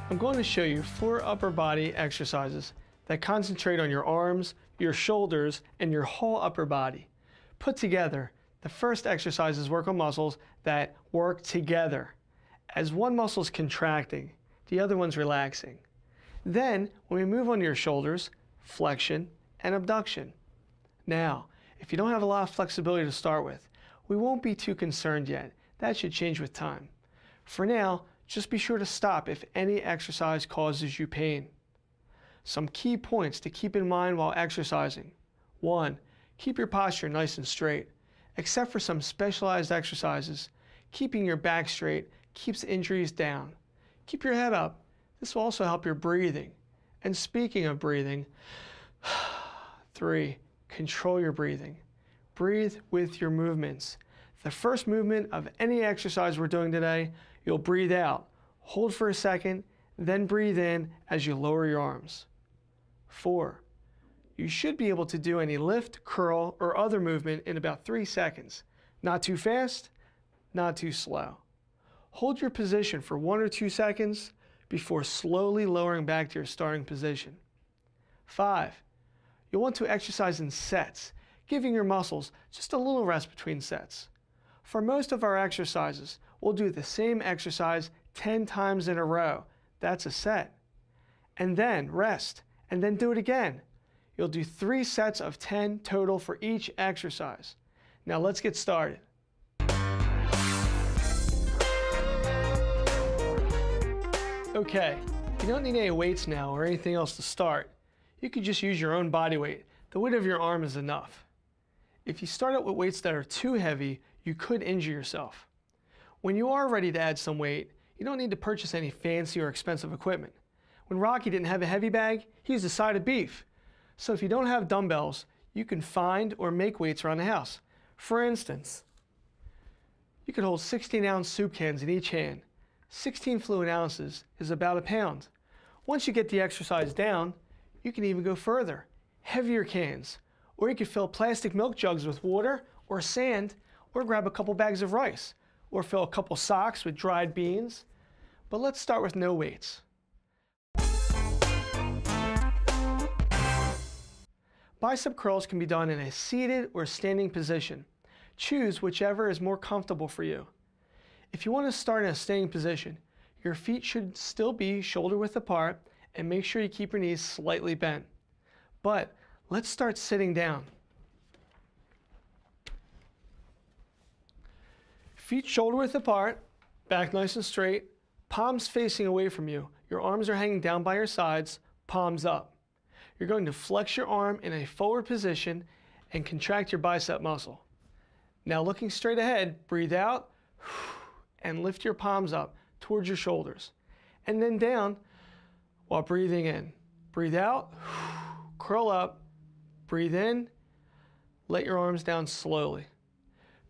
I'm going to show you 4 upper body exercises that concentrate on your arms, your shoulders, and your whole upper body. Put together, the first exercises work on muscles that work together. As one muscle is contracting, the other one's relaxing. Then, when we move on to your shoulders, flexion and abduction. Now, if you don't have a lot of flexibility to start with, we won't be too concerned yet. That should change with time. For now, just be sure to stop if any exercise causes you pain. Some key points to keep in mind while exercising. 1. Keep your posture nice and straight. Except for some specialized exercises, keeping your back straight keeps injuries down. Keep your head up. This will also help your breathing. And speaking of breathing, 3. Control your breathing. Breathe with your movements. The first movement of any exercise we're doing today, you'll breathe out. Hold for a second, then breathe in as you lower your arms. 4. You should be able to do any lift, curl, or other movement in about 3 seconds. Not too fast, not too slow. Hold your position for 1 or 2 seconds before slowly lowering back to your starting position. 5. You'll want to exercise in sets, giving your muscles just a little rest between sets. For most of our exercises, we'll do the same exercise 10 times in a row. That's a set. And then rest, and then do it again. You'll do 3 sets of 10 total for each exercise. Now let's get started. Okay, you don't need any weights now or anything else to start. You could just use your own body weight. The weight of your arm is enough. If you start out with weights that are too heavy, you could injure yourself. When you are ready to add some weight, you don't need to purchase any fancy or expensive equipment. When Rocky didn't have a heavy bag, he used a side of beef. So if you don't have dumbbells, you can find or make weights around the house. For instance, you could hold 16-ounce soup cans in each hand. 16 fluid ounces is about a pound. Once you get the exercise down, you can even go further. Heavier cans, or you could fill plastic milk jugs with water or sand, or grab a couple bags of rice, or fill a couple socks with dried beans. But let's start with no weights. Bicep curls can be done in a seated or standing position. Choose whichever is more comfortable for you. If you want to start in a standing position, your feet should still be shoulder width apart and make sure you keep your knees slightly bent. But let's start sitting down. Feet shoulder width apart, back nice and straight, palms facing away from you. Your arms are hanging down by your sides, palms up. You're going to flex your arm in a forward position and contract your bicep muscle. Now looking straight ahead, breathe out and lift your palms up towards your shoulders. And then down while breathing in. Breathe out, curl up, breathe in, let your arms down slowly.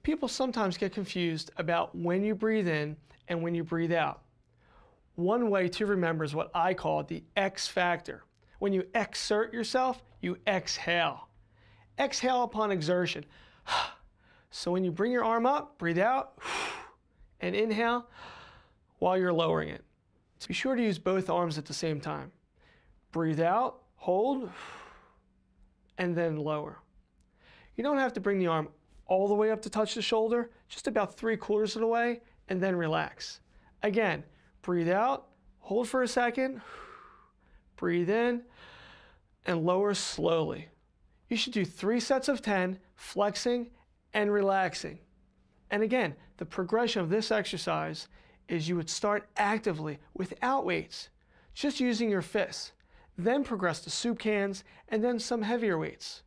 People sometimes get confused about when you breathe in and when you breathe out. One way to remember is what I call the X factor. When you exert yourself, you exhale. Exhale upon exertion. So when you bring your arm up, breathe out, and inhale while you're lowering it. So be sure to use both arms at the same time. Breathe out, hold, and then lower. You don't have to bring the arm all the way up to touch the shoulder, just about 3/4 of the way, and then relax. Again, breathe out, hold for a second, breathe in, and lower slowly. You should do 3 sets of 10, flexing and relaxing. And again, the progression of this exercise is you would start actively without weights, just using your fists, then progress to soup cans, and then some heavier weights.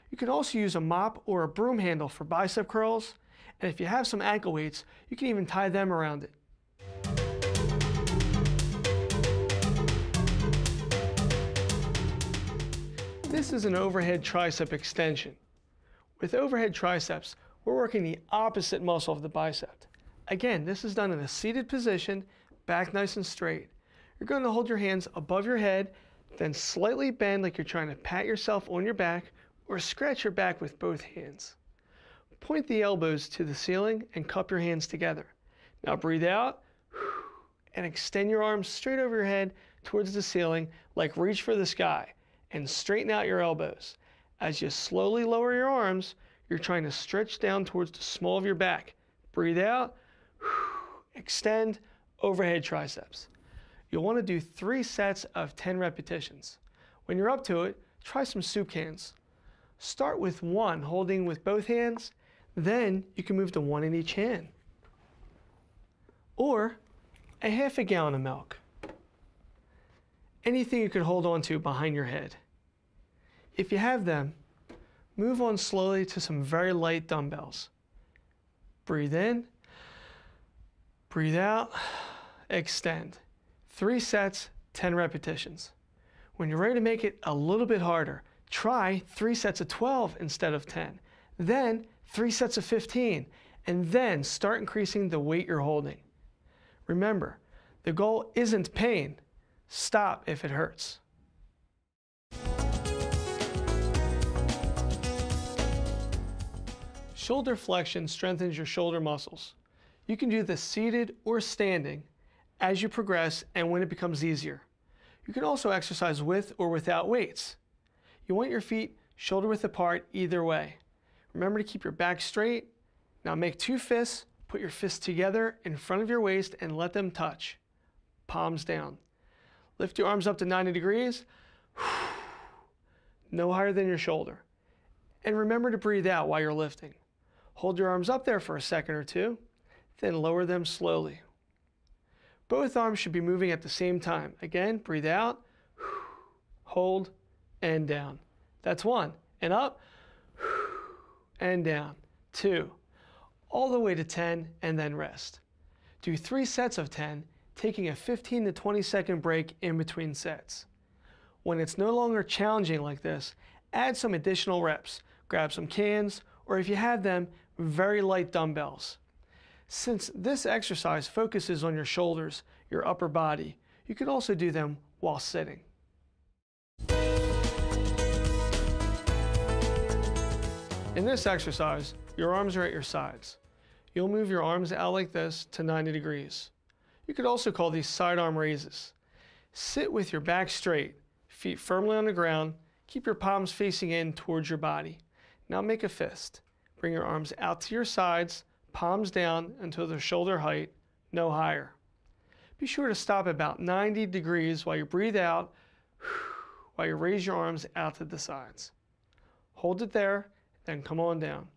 You can also use a mop or a broom handle for bicep curls, and if you have some ankle weights, you can even tie them around it. This is an overhead tricep extension. With overhead triceps, we're working the opposite muscle of the bicep. Again, this is done in a seated position, back nice and straight. You're going to hold your hands above your head, then slightly bend like you're trying to pat yourself on your back or scratch your back with both hands. Point the elbows to the ceiling and cup your hands together. Now breathe out and extend your arms straight over your head towards the ceiling like reach for the sky, and straighten out your elbows. As you slowly lower your arms, you're trying to stretch down towards the small of your back. Breathe out, extend, overhead triceps. You'll want to do 3 sets of 10 repetitions. When you're up to it, try some soup cans. Start with 1 holding with both hands, then you can move to 1 in each hand. Or a half a gallon of milk. Anything you can hold on to behind your head. If you have them, move on slowly to some very light dumbbells. Breathe in, breathe out, extend. 3 sets, 10 repetitions. When you're ready to make it a little bit harder, try 3 sets of 12 instead of 10. Then 3 sets of 15, and then start increasing the weight you're holding. Remember, the goal isn't pain. Stop if it hurts. Shoulder flexion strengthens your shoulder muscles. You can do this seated or standing as you progress and when it becomes easier. You can also exercise with or without weights. You want your feet shoulder width apart either way. Remember to keep your back straight. Now make 2 fists, put your fists together in front of your waist and let them touch. Palms down. Lift your arms up to 90 degrees, no higher than your shoulder. And remember to breathe out while you're lifting. Hold your arms up there for a second or 2, then lower them slowly. Both arms should be moving at the same time. Again, breathe out, hold, and down. That's 1. And up, and down. 2. All the way to 10, and then rest. Do 3 sets of 10, taking a 15 to 20 second break in between sets. When it's no longer challenging like this, add some additional reps. Grab some cans, or if you have them, very light dumbbells. Since this exercise focuses on your shoulders, your upper body, you can also do them while sitting. In this exercise, your arms are at your sides. You'll move your arms out like this to 90 degrees. You could also call these sidearm raises. Sit with your back straight, feet firmly on the ground, keep your palms facing in towards your body. Now make a fist. Bring your arms out to your sides, palms down until they're shoulder height, no higher. Be sure to stop about 90 degrees while you breathe out, while you raise your arms out to the sides. Hold it there, then come on down.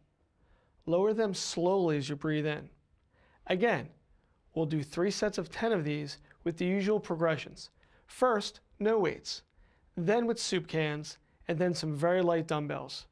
Lower them slowly as you breathe in. Again, we'll do 3 sets of 10 of these with the usual progressions. First, no weights, then with soup cans, and then some very light dumbbells.